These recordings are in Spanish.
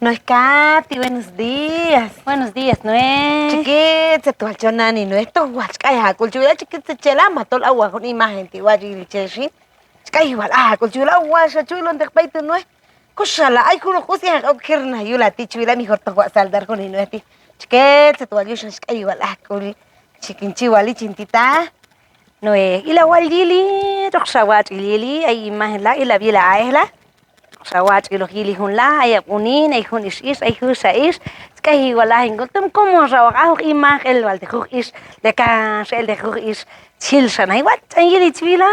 No es Katy, buenos días. Buenos días, Noé. Chiquitza, tu alchonani, no esto huachkay hakulchula chiquitza chelama tol agua con imagen ti waji cheshin. Chkay igual hakulchula washa chulo de paito no es. Kushala ay kuno kusi kirna yula ti chula mi horto saldar con no ti. Chiquitza tu alyusha chkay igual hakul chiquinchi wali chintita. Noé, ila waljili, roxawat ilili, ay imagen la, ila bila aehla. Roxawat ilojili hun la, ay unin, ay hun is, ay husa is. Kay wala hingo tum como rawaga imagen el walde is, de cas el de is. Chilsan ay wat, ay yili chvila.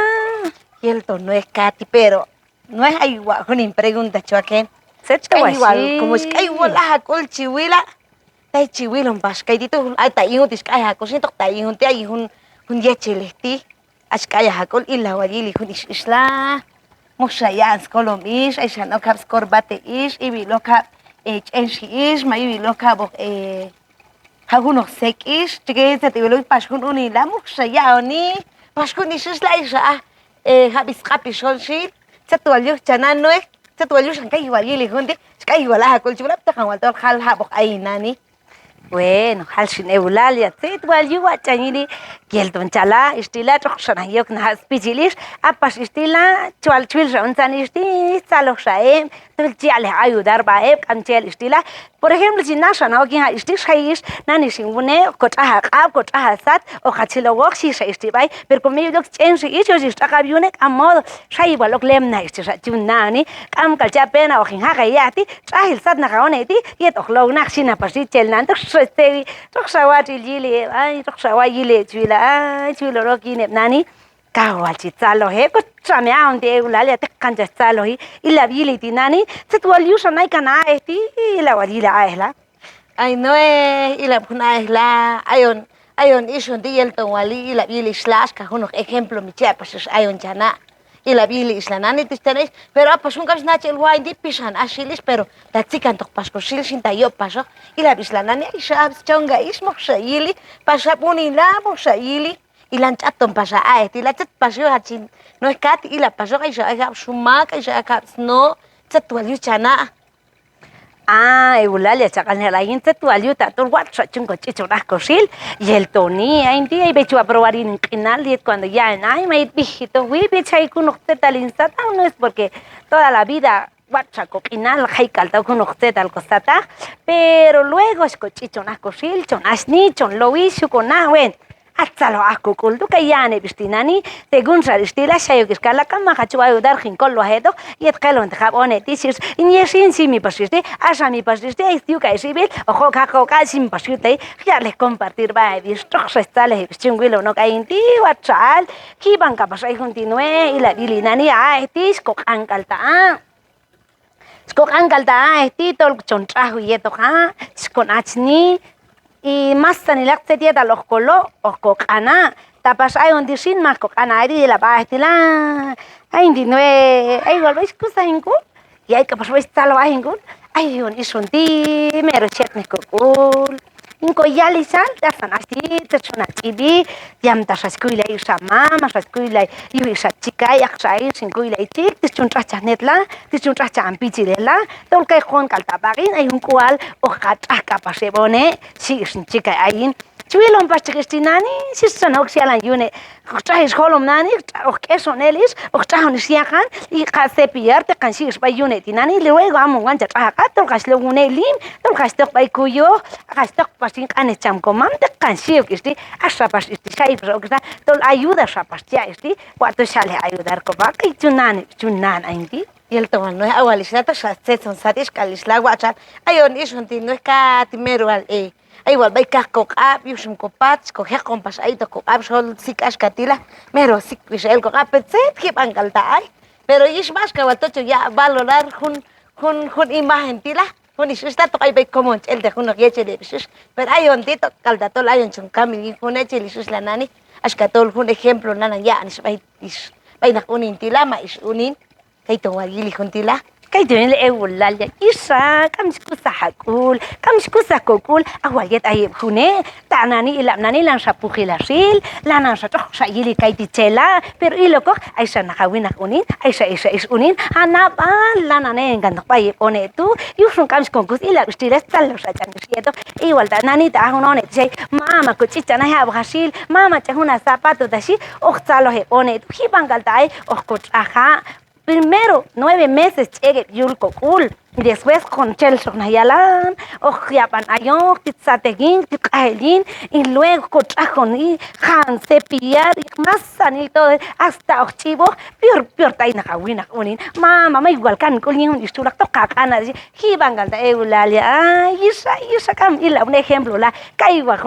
Y el tono es Katy, pero no es igual con pregunta choaquen. Se igual, como es que igual hakul chiwila. Tai chiwilon pas kay dito ay tayo tis kay hakul sintok tayo ti ay hun yechelesti. As kaya hakul ila wajili hun isla. Moshayans kolomis ay shano kaps korbate is ibiloka enshi is may ibiloka bo hagunok sek is tigesa tibilo paskun unila moshayani paskun isla isa habis kapishon shit satualyo chanan no satualyo shankay wajili hundi kay wala hakul chulap takawal tor hal habok ay nani. Bueno, halshin eulalia, tit wal you watching Gelton chala, istila, troxana, yok na spichilis, apas istila, chual chilsa, un sanisti, saloxaem, tulchiale ayudar baeb, canchel istila. Por ejemplo, si nasha no quien ha istis hais, nani singune, cotaha ab, cotaha sat, o hachilo waxi sa istibai, pero conmigo yo chensi icho si está biunek a modo, shaiba lo lemna istis nani, cam calcha pena o jinhaga yati, sahil sat na gaoneti, yet ochlo naxina pasichel nanto, sostevi, troxawati gili, ay, troxawayile, chwila. Ay, chulo roki nani kawal chitsalo he ko chamea onde ulalia te cancha tsalo hi ila biliti nani se tu aliusha nai kana esti ila wadila ahla ay no ila puna ahla ayon ishon di el tonwali ila bili slash ka huno ejemplo mi chia pues ayon chana ila bili isla nani tistenes pero apas un kaps nach el wine di pishan ashilis pero ta tsikan tok pasko shil shinta yo paso ila bisla nani ishabs chonga ismo shayili pasa puni la mo shayili ilan chaton pasa ila chat pasyo hachin no es Katy ila paso ka isha ka shumaka isha ka no chatwali chana. Ah, eulalia chakalnya lain tu aliu ta tu wat chungo chichoras cosil y el toni ainti ay becho a probar en canal y cuando ya en ay me bijito wi bechai kuno tetalinsta no es porque toda la vida guachaco final haikal ta kuno tetal costata pero luego es cochichonas cosil chonas ni chon lo wishu con wen Atzalo akukul tu kayane bistinani según saristila shayo kiskala kama hachu ayudar jinkol lo hedo y etkelo en jabone tisis inyesin si mi pasiste asa mi pasiste istiu kai sibil ojo ka sin pasiste ya les compartir va distrox estales chingwilo no kainti wachal kiban kapasai continue y la dilinani a estis kokankalta skokankalta estito chontrajo yeto ha skonachni y más sanilak se tieta los colo o cocana tapas hay un disin más cocana de la pastila hay dinue hay volvéis cosa ingu y hay que pasar esta lo hay ingu hay un isunti mero chetnico cool inco ya lisal ya están así te son así yam ta saskuila y mama saskuila y esa chica ya sai sinkuila y tik te son tracha netla te son tracha ampichirela tol que juan caltapagin hay un cual o hataka pasebone si sin chica ahí Chuilon pastikistinani si son oxialan yune trajes holom nani o queso nelis o trajon siajan y hace piarte cansis by yune tinani luego amo guancha trajato gaslo unelim tol gastok by cuyo gastok pasin canecham comante cansio que este hasta pasisti sai pero que tol ayuda a pastia este cuarto sale ayudar copa y chunan ainti y el toman no es agualisata se son satis kalisla guachal ayon ishon tin no es Katy mero al ay igual bay casco ab yushum copats coger compas ahí to ab sol sik ashkatila mero sik el copap set que bangalta ay pero ish más que watocho ya valorar hun imagen tila hun ish está to ay bay como el de hun yeche de bish pero ay on tito caldato la yon chun kami hun eche lisus la nani ashkatol hun ejemplo nana ya ish bay na unin tila ma ish unin kay to wagili hun tila كيدون الأولى اللي إيشا كمشكوسة حكول كمشكوسة كوكول أوليت أيب هنا تعناني إلا مناني لان شابوخي لاشيل لان شاتوخ شايلي كايتي تلا بير إلوكوخ أيشا نخاوينك أونين أيشا إيش أونين أنا بان لان أنا إنغان بايب أونيتو يوشون كمشكونكوس إلا بشتيلس تلو شاجان شيتو إيوال تعناني تاهون شيء ماما كوتشيتشانا هي أبغاشيل ماما تهونا zapato داشي أختالو هي أونيتو هي بانغال تاي أخكوت أخا Primero 9 meses llegue yulko cool. Y después con Chelson Hayalan, o Japan Ayon, Titzategin, Tikaelin, y luego con y Han Cepillar, y más sanito, hasta Ochivo, peor taina Hawina Unin, mamá, igual can Colin, y Stulak Tokakana, Hibangal de Eulalia, Isa Cam, y un ejemplo, la Kaiwa,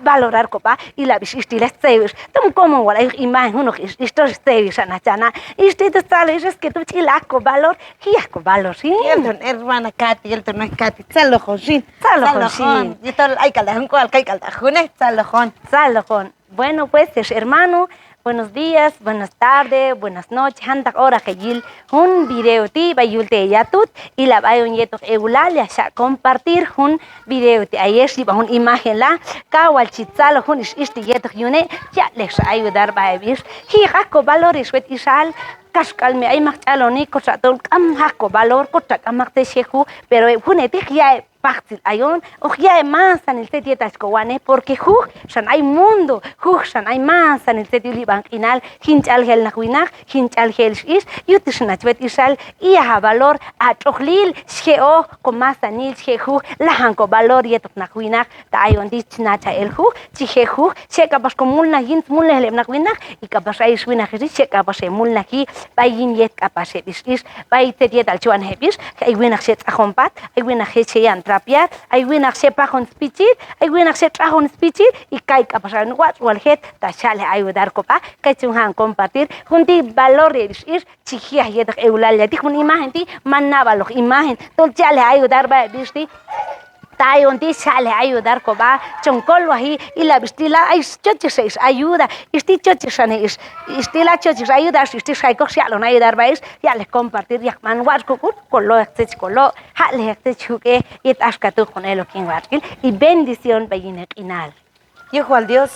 valorar copa, y la visistila Sevis, Tom como la imagen, uno esto es Sevis, Anachana, y usted sale, es que tú chilaco valor, Hiaco valor, sí. Hermana Katy, el no es Katy, Salojón. Salojón. Y todo hay calajón, cual hay calajones, Salojón. Salojón. Bueno, pues, hermano, buenos días, buenas tardes, buenas noches. Hanta hora que yil un video ti bayulte ya tut y la bayon yeto eulalia ya compartir un video ti ayer si ba un imagen la kawal chitzalo un isti yeto yune ya les ayudar ba bis hi hako valores wet isal Kashkal me ay makchaloni kotratol kam hako valor kotrat amakte sheku pero huneti ya partir ayon o ya más en el tetieta escoane porque san hay mundo san hay más en el tetiuli banquinal hinchal gel nahuina hinchal gel is yutisnach bet isal y a valor a trochlil sheo con más anil shehu la hanko valor yetok nahuina ta ayon dichnacha el chihehu cheka pas comulna hint mulne nahuina y capaz ay suina gesi cheka pas mulna ki bayin yet capaz is bay tetieta al chuan hebis ay wina set ajompat ay wina hechean trapiar ay wina sepa con spichit ay wina set trajon spichit y kai capaz no wat wal het ta chale ayudar copa kai chunhan compartir junti valores is chichia yet eulalia ti con imagen ti manaba los imagen tol chale ayudar ba bisti tayo ti sale ayudar ko ba chongkol wahi ila bistila ay choches ayuda isti chochesane is istila choches ayuda isti saiko sialo na ayudar ba is ya les compartir ya man wat ko lo este kolo ha le este chuke y taskatu con el king watkil y bendición bayinek inal Yo al Dios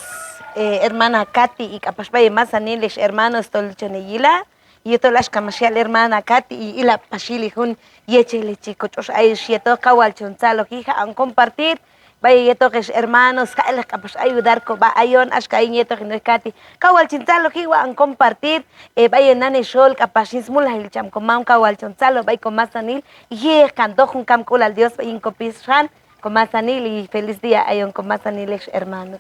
hermana Katy y capaz vaya más aniles hermanos tolchoneyila y yo las camasial hermana Katy y la pasili hun yechele chico chos ay sieto kawal chonzalo hija an compartir vaya yeto que hermanos les capaz ayudar ko ba ayon aska yeto que no Katy kawal chonzalo hiwa an compartir vaya nane sol capaz ismul hil cham ko mam kawal chonzalo vaya con más anil y canto un cam kul al Dios in copisran con más anil y feliz día ayon con más aniles hermanos